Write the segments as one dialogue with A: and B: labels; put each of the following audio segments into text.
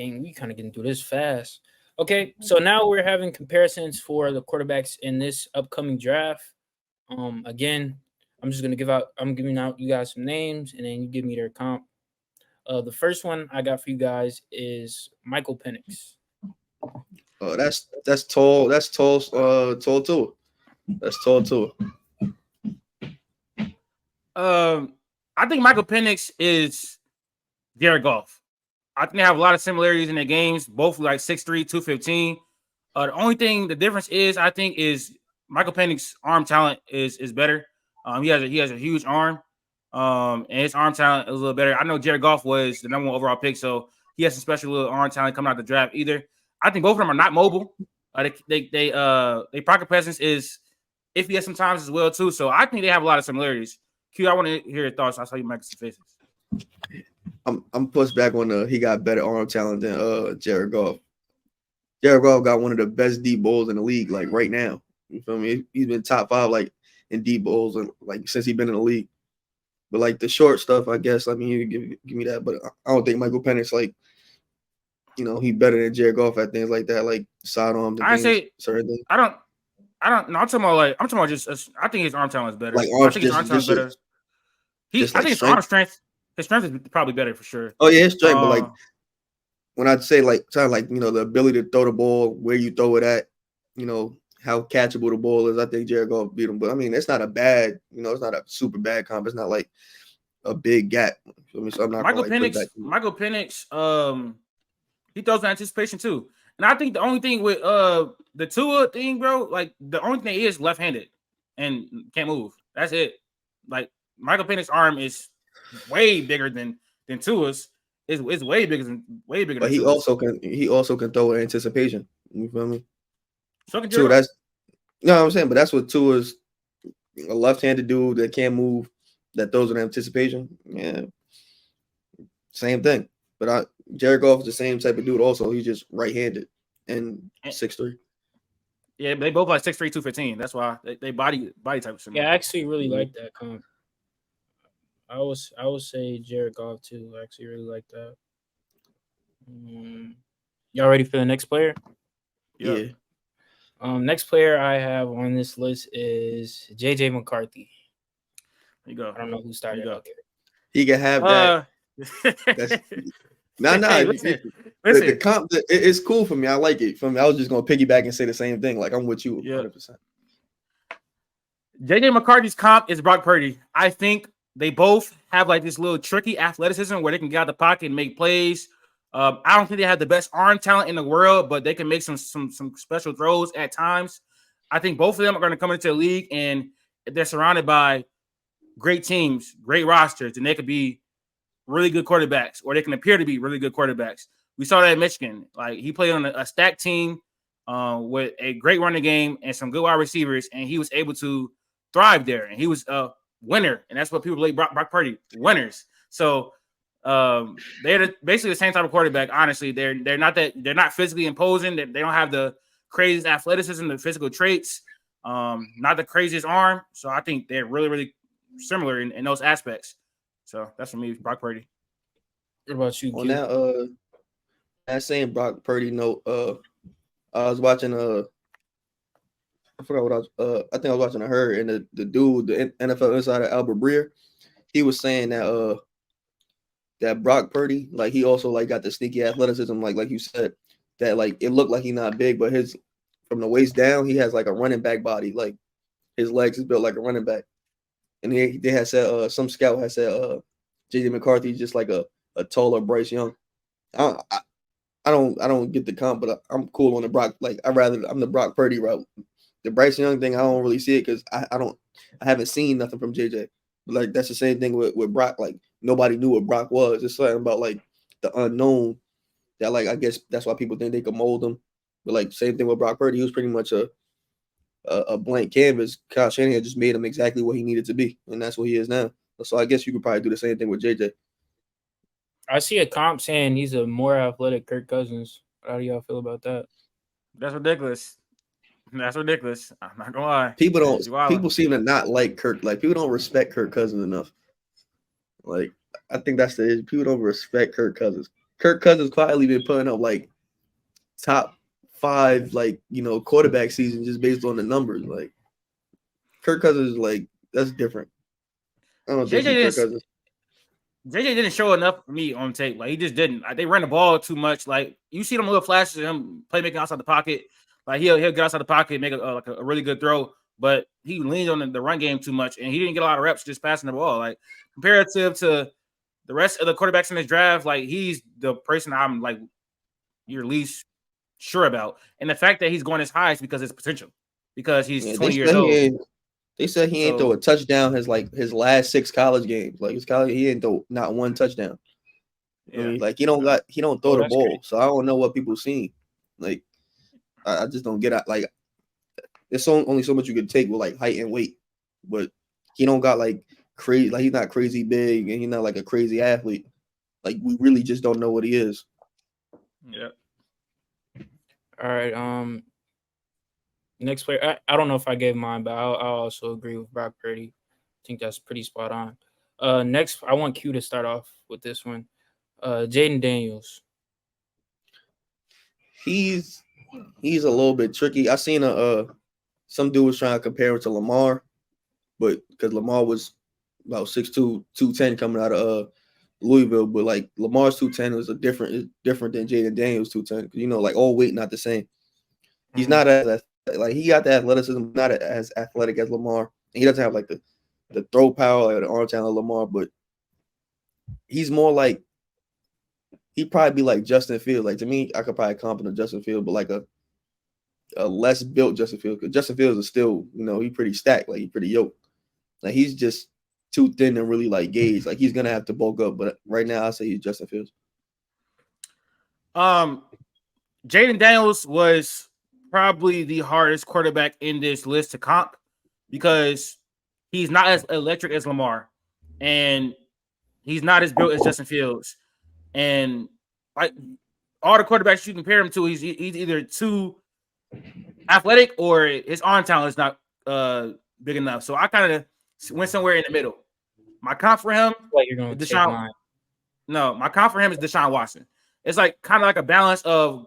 A: dang, we kind of getting through this fast. Okay, so now we're having comparisons for the quarterbacks in this upcoming draft. Again, I'm giving out you guys some names, and then you give me their comp. The first one I got for you guys is Michael Penix.
B: Oh, that's tall. That's tall. Tall too. That's tall too.
C: I think Michael Penix is Jared Goff. I think they have a lot of similarities in their games, both like 6'3", 215. The only thing the difference is, I think, is Michael Penix's arm talent is better. He has a huge arm, and his arm talent is a little better. I know Jared Goff was the #1 overall pick, so he has some special little arm talent coming out the draft. Either I think both of them are not mobile. They pocket presence is iffy at sometimes as well too. So I think they have a lot of similarities. Q, I want to hear your thoughts. I saw you make some faces.
B: I'm pushed back on he got better arm talent than Jared Goff. Jared Goff got one of the best deep balls in the league, like right now. You feel me? He's been top 5 like in deep balls and like since he's been in the league. But like the short stuff, I guess. I mean, you give me that, but I don't think Michael Penix like, he better than Jared Goff at things like that, like sidearm.
C: I say
B: certain things.
C: I don't. No, I'm talking about just. I think his arm talent is better.
B: Like
C: I think his arm talent is better. I think his arm strength. His strength is probably better for sure.
B: Oh yeah, his strength, but like when I say like the ability to throw the ball, where you throw it at, how catchable the ball is. I think Jared Goff beat him, but I mean it's not a bad, it's not a super bad comp. It's not like a big gap. So I'm not
C: Michael Penix. He throws with anticipation too, and I think the only thing with the Tua thing, bro, like the only thing is left-handed and can't move. That's it. Like Michael Penix's arm is way bigger than Tua's. It's way bigger.
B: But he
C: Tua's.
B: also can throw with anticipation. You feel me?
C: So can
B: Tua, I'm saying, but that's what Tua's a left-handed dude that can't move, that throws with anticipation. Yeah, same thing. But Jared Goff is the same type of dude. Also, he's just right-handed and 6'3".
C: Yeah, they both like 6'3", 215. That's why they body type of similar.
A: Yeah, I actually really like that comp. I would say Jared Goff too. I actually really like that. Y'all ready for the next player?
B: Yeah.
A: Next player I have on this list is JJ McCarthy.
C: There you go.
A: I don't know who started out there.
B: He can have that. No.
C: Hey, listen.
B: The comp, it's cool for me. I like it. For me, I was just gonna piggyback and say the same thing. Like I'm with you 100%.
C: JJ McCarthy's comp is Brock Purdy. I think they both have like this little tricky athleticism where they can get out the pocket and make plays. I don't think they have the best arm talent in the world, but they can make some special throws at times. I think both of them are going to come into the league, and they're surrounded by great teams, great rosters, and they could be really good quarterbacks, or they can appear to be really good quarterbacks. We saw that at Michigan. Like he played on a stacked team with a great running game and some good wide receivers, and he was able to thrive there. And he was a winner, and that's what people like Brock Purdy, winners. So they're basically the same type of quarterback. Honestly, they're not physically imposing. They don't have the craziest athleticism, the physical traits, not the craziest arm. So I think they're really, really similar in those aspects. So that's for me, Brock Purdy.
A: What about you?
B: On that same Brock Purdy note, I was watching I forgot what I was. I think I was watching her and the dude, the NFL insider Albert Breer. He was saying that that Brock Purdy, like he also like got the sneaky athleticism, like you said, that like it looked like he's not big, but his from the waist down, he has like a running back body. Like his legs is built like a running back. And they had said some scout had said JJ McCarthy just like a taller Bryce Young. I don't get the comp, but I'm cool on the Brock. Like I'm the Brock Purdy route. The Bryce Young thing, I don't really see it because I haven't seen nothing from JJ. But like that's the same thing with Brock. Like nobody knew what Brock was. It's something about like the unknown that like I guess that's why people think they could mold him. But like same thing with Brock Purdy, he was pretty much a blank canvas. Kyle Shanahan just made him exactly what he needed to be, and that's what he is now. So I guess you could probably do the same thing with JJ.
A: I see a comp saying he's a more athletic Kirk Cousins. How do y'all feel about that?
C: That's ridiculous. That's ridiculous. I'm not gonna lie.
B: People seem to not like Kirk. Like people don't respect Kirk Cousins enough. Like I think that's the issue. People don't respect Kirk Cousins. Kirk Cousins quietly been putting up like top 5, like, quarterback season just based on the numbers. Like Kirk Cousins, like that's different. I don't think
C: JJ
B: he's Kirk
C: didn't
B: Cousins.
C: JJ didn't show enough for me on tape. Like he just didn't. Like, they ran the ball too much. Like you see them little flashes of him playmaking outside the pocket. Like he'll get outside the pocket and make a really good throw. But he leaned on the run game too much, and he didn't get a lot of reps just passing the ball. Like comparative to the rest of the quarterbacks in this draft, like he's the person I'm like you're least sure about. And the fact that he's going as high is because of his potential. Because he's 20 years old.
B: They said he ain't throw a touchdown his last 6 college games. Like his college, he ain't throw not one touchdown.
C: Yeah.
B: I mean, like he don't throw the ball.
A: Great.
B: So I don't know what people seen. Like I just don't get it. Like there's only so much you could take with like height and weight, but he don't got like crazy. Like he's not crazy big, and he's not like a crazy athlete. Like we really just don't know what he is.
C: Yeah.
A: All right. Next player. I don't know if I gave mine, but I'll also agree with Brock Purdy. I think that's pretty spot on. Next, I want Q to start off with this one. Jaden Daniels.
B: He's a little bit tricky. I seen some dude was trying to compare him to Lamar, but because Lamar was about 6'2", 210 coming out of Louisville, but like Lamar's 210 is different than Jaden Daniels 210. Like all weight not the same. He's not as like he got the athleticism, not as athletic as Lamar. And he doesn't have like the throw power or the arm talent of Lamar, but he's more like he'd probably be like Justin Fields. Like to me, I could probably comp him to Justin Fields, but like a less built Justin Fields. Because Justin Fields is still, he's pretty stacked, like he's pretty yoked. Like he's just too thin and really like gauge. Like he's gonna have to bulk up. But right now, I say he's Justin Fields.
C: Jaden Daniels was probably the hardest quarterback in this list to comp because he's not as electric as Lamar, and he's not as built as Justin Fields. And like all the quarterbacks you compare him to, he's either too athletic or his arm talent is not big enough. So I kind of went somewhere in the middle. My comp for him,
A: Like you're going to take mine.
C: No, my comp for him is Deshaun Watson. It's like kind of like a balance of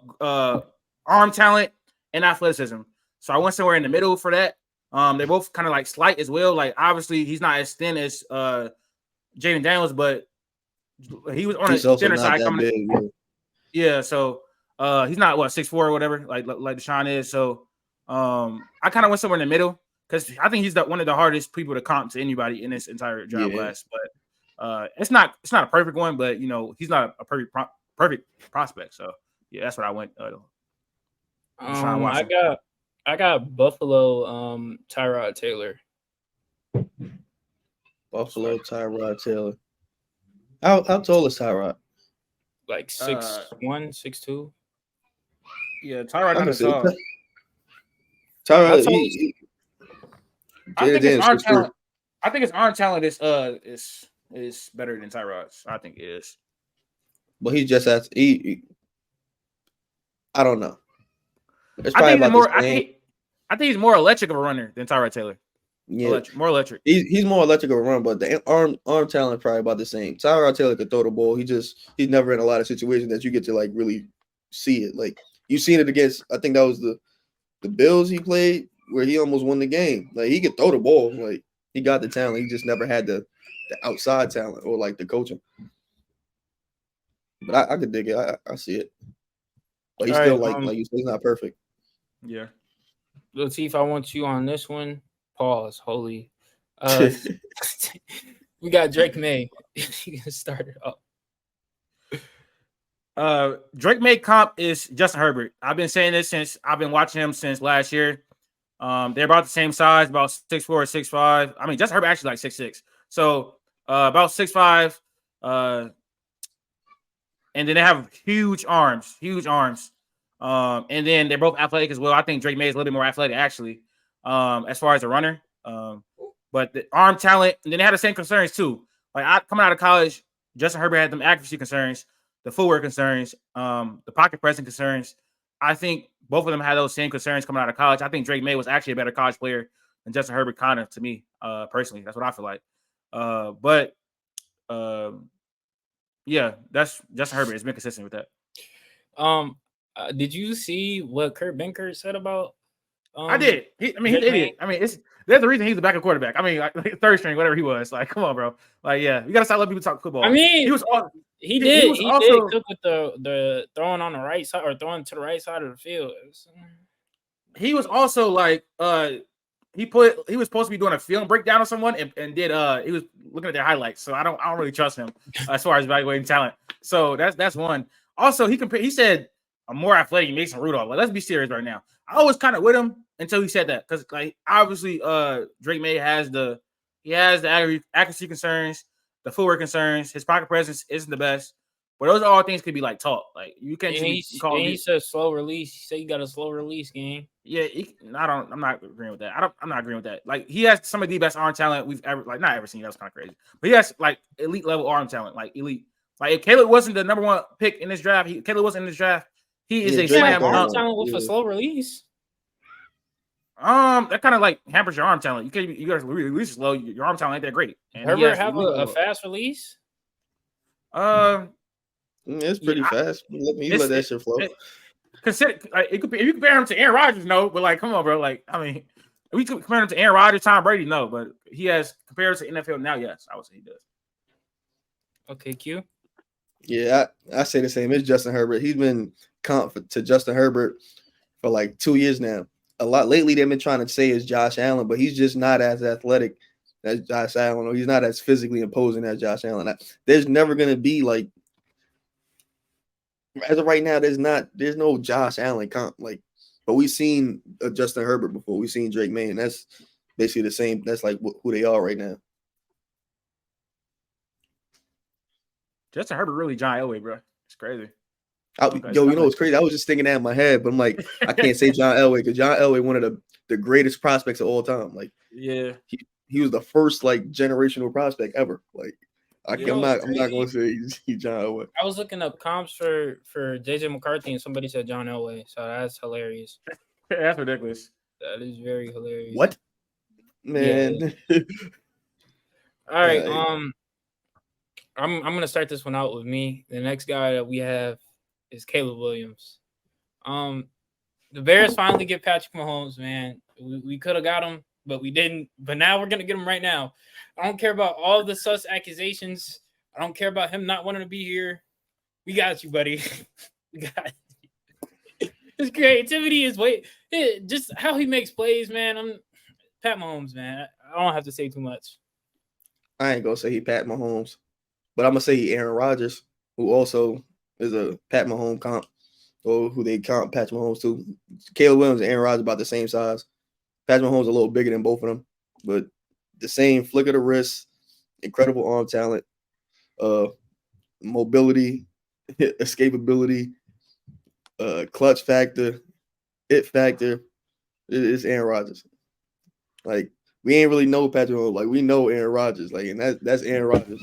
C: arm talent and athleticism. So I went somewhere in the middle for that. They're both kind of like slight as well. Like obviously he's not as thin as Jaden Daniels, but he was on the thinner side coming.
B: Big,
C: yeah, so he's not 6'4" or whatever, like Deshaun is. So I kind of went somewhere in the middle because I think he's one of the hardest people to comp to anybody in this entire draft class. But it's not a perfect one, but he's not a perfect prospect. So yeah, that's what I went.
A: I got Buffalo. Tyrod Taylor.
B: Buffalo Tyrod Taylor. How tall is Tyrod?
A: Like 6'1", 6'2".
C: Yeah, Tyrod not as tall.
B: Tyrod.
C: I think his arm talent. I think his arm talent is better than Tyrod's. I think it is.
B: But he just has I don't know.
C: I think he's more electric of a runner than Tyrod Taylor.
B: Yeah,
C: more electric.
B: He's more electric of a runner, but the arm talent is probably about the same. Tyrod Taylor could throw the ball. He's never in a lot of situations that you get to like really see it. Like you've seen it against. I think that was the Bills he played where he almost won the game. Like he could throw the ball. Like he got the talent. He just never had the outside talent or like the coaching. But I could dig it. I see it. But he's still like you said, he's not perfect.
C: Yeah.
A: Latif, I want you on this one. Pause. Holy. We got Drake May. You can start it up.
C: Drake May comp is Justin Herbert. I've been saying this since I've been watching him since last year. They're about the same size, about 6'4", 6'5". I mean, Justin Herbert actually like 6'6". So about 6'5". And then they have huge arms. And then they're both athletic as well. I think Drake May is a little bit more athletic, actually, as far as a runner. But the arm talent, and then they had the same concerns, too. Like, coming out of college, Justin Herbert had them accuracy concerns, the footwork concerns, the pocket pressing concerns. I think both of them had those same concerns coming out of college. I think Drake May was actually a better college player than Justin Herbert, kind of, to me, personally. That's what I feel like. But Yeah, that's Justin Herbert has been consistent with that.
A: Did you see what Kurt Benkert said about?
C: I did. He's an idiot. I mean, there's the reason he's the backup quarterback. I mean, like third string, whatever he was. Like, come on, bro. Like, yeah, we gotta stop letting people talk football.
A: I mean,
C: he was
A: he did
C: also
A: cook with the throwing on the right side or throwing to the right side of the field.
C: He was also like he was supposed to be doing a film breakdown of someone and did he was looking at their highlights. So I don't really trust him as far as evaluating talent. So that's one. Also, he said I'm more athletic than Mason Rudolph. Like, let's be serious right now. I was kind of with him until he said that, because like obviously Drake May has the accuracy concerns, the footwork concerns, his pocket presence isn't the best. But those are all things could be like taught. Like you can't
A: he said slow release. He said you got a slow release game.
C: Yeah, I'm not agreeing with that. I'm not agreeing with that. Like he has some of the best arm talent we've ever not ever seen. That was kind of crazy. But he has like elite level arm talent, like elite. Like if Caleb wasn't the number one pick in this draft, Caleb wasn't in this draft. He is a slam dunk
A: talent with a slow release.
C: That kind of like hampers your arm talent. You got to release slow. Your arm talent ain't that great.
A: And Herbert have a fast release.
B: It's pretty fast. Let that shit flow.
C: Consider it could be, if you compare him to Aaron Rodgers, no, but like, come on, bro. Like, I mean, if we compare him to Aaron Rodgers, Tom Brady, no, but he has compared to NFL now. Yes, I would say he does.
A: Okay, Q.
B: Yeah, I say the same. It's Justin Herbert. He's been comp to Justin Herbert for like 2 years now. A lot lately, they've been trying to say is Josh Allen, but he's just not as athletic as Josh Allen, or he's not as physically imposing as Josh Allen. There's never gonna be like, as of right now, there's no Josh Allen comp. Like, but we've seen Justin Herbert before. We've seen Drake May, and that's basically the same. That's like who they are right now.
C: Justin Herbert really John Elway, bro. It's crazy.
B: You know what's crazy? I was just thinking that in my head, but I'm like, I can't say John Elway because John Elway, one of the greatest prospects of all time. Like,
C: yeah,
B: he was the first like generational prospect ever. Like, I'm not going to say he's John Elway.
A: I was looking up comps for JJ McCarthy, and somebody said John Elway, so that's hilarious.
C: That's ridiculous.
A: That is very hilarious.
B: What, man?
A: Yeah. All right. I'm gonna start this one out with me. The next guy that we have is Caleb Williams. The Bears finally get Patrick Mahomes, man. We could have got him, but we didn't. But now we're gonna get him right now. I don't care about all the sus accusations. I don't care about him not wanting to be here. We got you, buddy. We got you. His creativity is just how he makes plays, man. I'm Pat Mahomes, man. I don't have to say too much.
B: I ain't gonna say he Pat Mahomes, but I'm gonna say he Aaron Rodgers, who also is a Pat Mahomes comp, or who they comp Patrick Mahomes to. Caleb Williams and Aaron Rodgers about the same size. Patrick Mahomes a little bigger than both of them, but the same flick of the wrist, incredible arm talent, mobility, escapability, clutch factor, it factor. It's Aaron Rodgers. Like, we ain't really know Patrick Mahomes. Like, we know Aaron Rodgers. Like, and that's Aaron Rodgers.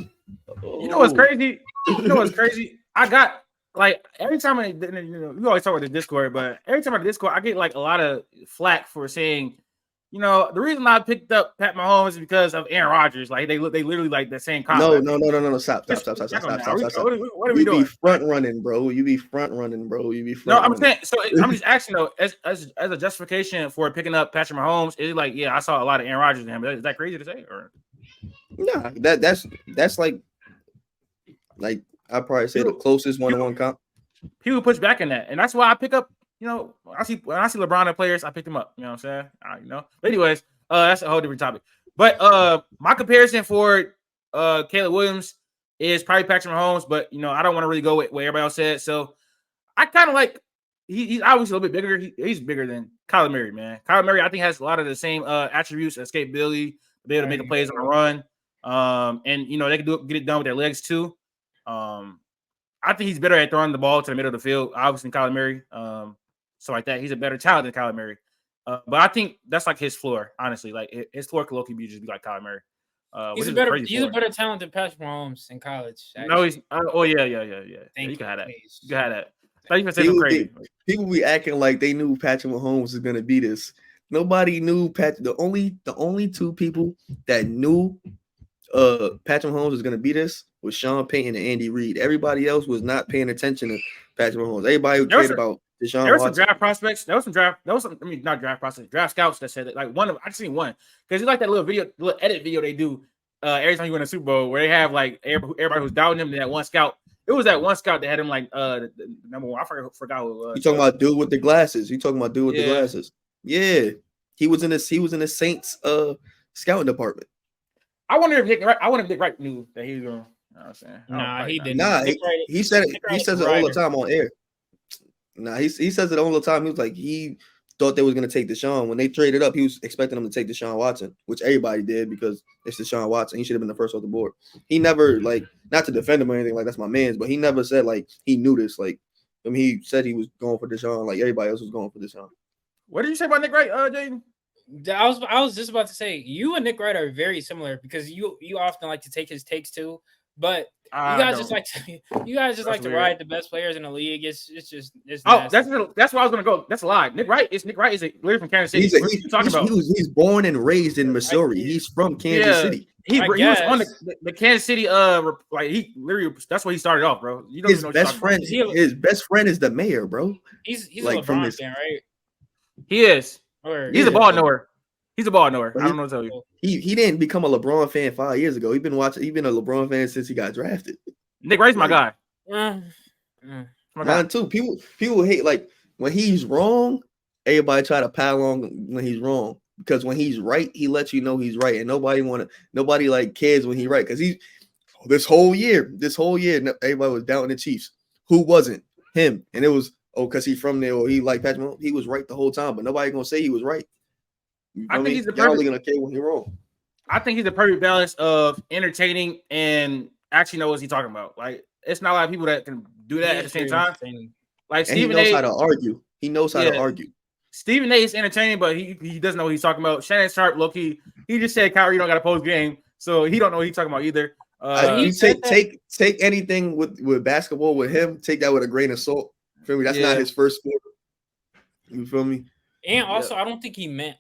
C: You know what's crazy? I got like every time we always talk about the Discord, but every time on the Discord, I get like a lot of flack for saying, the reason I picked up Pat Mahomes is because of Aaron Rodgers. Like they literally like the same concept.
B: No. Stop.
C: What are we doing?
B: You be front running, bro.
C: No, I'm saying. So I'm just asking though, as a justification for picking up Patrick Mahomes, is it like, yeah, I saw a lot of Aaron Rodgers in him. Is that crazy to say? Or
B: nah, that's like I'd probably say the closest one-on-one comp.
C: People push back in that, and that's why I pick up. When I see LeBron and players, I pick them up. You know what I'm saying? But anyways, that's a whole different topic. But my comparison for Caleb Williams is probably Patrick Mahomes, but I don't want to really go with what everybody else said. So I kind of like he's obviously a little bit bigger. He's bigger than Kyler Murray, man. Kyler Murray, I think, has a lot of the same attributes: escapability, be able to make plays on the run, and they can get it done with their legs too. I think he's better at throwing the ball to the middle of the field, obviously, than Kyler Murray. So like that, he's a better talent than Kyler Murray. But I think that's like his floor, honestly. Like his floor could low-key just be like Kyler Murray.
A: He's a better talent than Patrick Mahomes in college. Actually.
C: No, he's yeah. You can have that. You can have that. Like you say something crazy.
B: People be acting like they knew Patrick Mahomes was gonna be this. Nobody knew Patrick. The only two people that knew Patrick Mahomes was gonna be this was Sean Payton and Andy Reid. Everybody else was not paying attention to Patrick Mahomes. Everybody who cared about Deshaun
C: there was some
B: Watson.
C: draft prospects. There was some not draft prospects, draft scouts that said that. Like I just seen one because it's like that little edit video they do every time you win a Super Bowl where they have like everybody who's doubting him. That one scout. It was that one scout that had him like the number one. I forgot who it was.
B: You talking about dude with the glasses? You talking about dude with the glasses? Yeah, he was in the Saints scouting department.
C: I wonder if Nick Wright knew that he was going. You know what I'm saying?
A: Nah, he didn't.
B: Nah, he said it. He says it all the time on air. Nah, he says it all the time. He was like he thought they was gonna take Deshaun when they traded up. He was expecting them to take Deshaun Watson, which everybody did because it's Deshaun Watson. He should have been the first off the board. He never like not to defend him or anything like that's my man's, but he never said like he knew this. Like I mean, he said he was going for Deshaun, like everybody else was going for Deshaun.
C: What did you say about Nick Wright, Jaden?
A: I was just about to say you and Nick Wright are very similar because you often like to take his takes too, but you guys just like to ride the best players in the league. It's nasty.
C: That's where I was gonna go. That's a lie. Nick Wright is literally from Kansas City.
B: He's born and raised in Missouri. He's from Kansas City.
C: He was on the Kansas City like he literally that's where he started off, bro. You don't
B: his
C: know
B: best friend. His best friend is the mayor, bro.
A: He's
B: like
A: a LeBron fan, right?
C: He is. He's a ball knower. He's a ball knower. I don't know what to tell you.
B: He didn't become a LeBron fan 5 years ago. He's been a LeBron fan since he got drafted.
C: Nick Wright's my guy.
B: Mine too. People hate like when he's wrong, everybody try to pile on when he's wrong. Because when he's right, he lets you know he's right. And nobody like cares when he's right. Because this whole year, everybody was doubting the Chiefs. Who wasn't? Him. And it was because he's from there or he like Patrick Mahomes. He was right the whole time, but nobody gonna say he was right.
C: I think he's
B: only gonna care when he's wrong.
C: I think he's the perfect balance of entertaining and actually know what he's talking about. Like it's not a lot of people that can do that at the same time. Like Stephen A.
B: He knows how to argue. He knows how to argue.
C: Stephen A. is entertaining, but he doesn't know what he's talking about. Shannon Sharp, low-key, he just said Kyrie don't got a post game, so he don't know what he's talking about either.
B: You take anything with basketball with him, take that with a grain of salt. Feel me? That's not his first sport. You feel me?
A: And also, I don't think he meant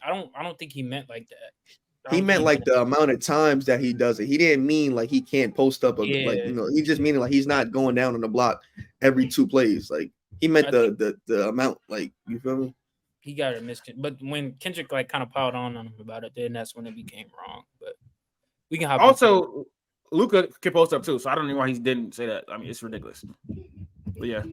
A: like that.
B: He meant like the amount of times that he does it. He didn't mean like he can't post up he just meaning like he's not going down on the block every 2 plays. Like he meant the amount, like you feel me?
A: He got a but when Kendrick like kind of piled on him about it, then that's when it became wrong. But we can hop
C: also Luka can post up too, so I don't know why he didn't say that. I mean, it's ridiculous. But yeah.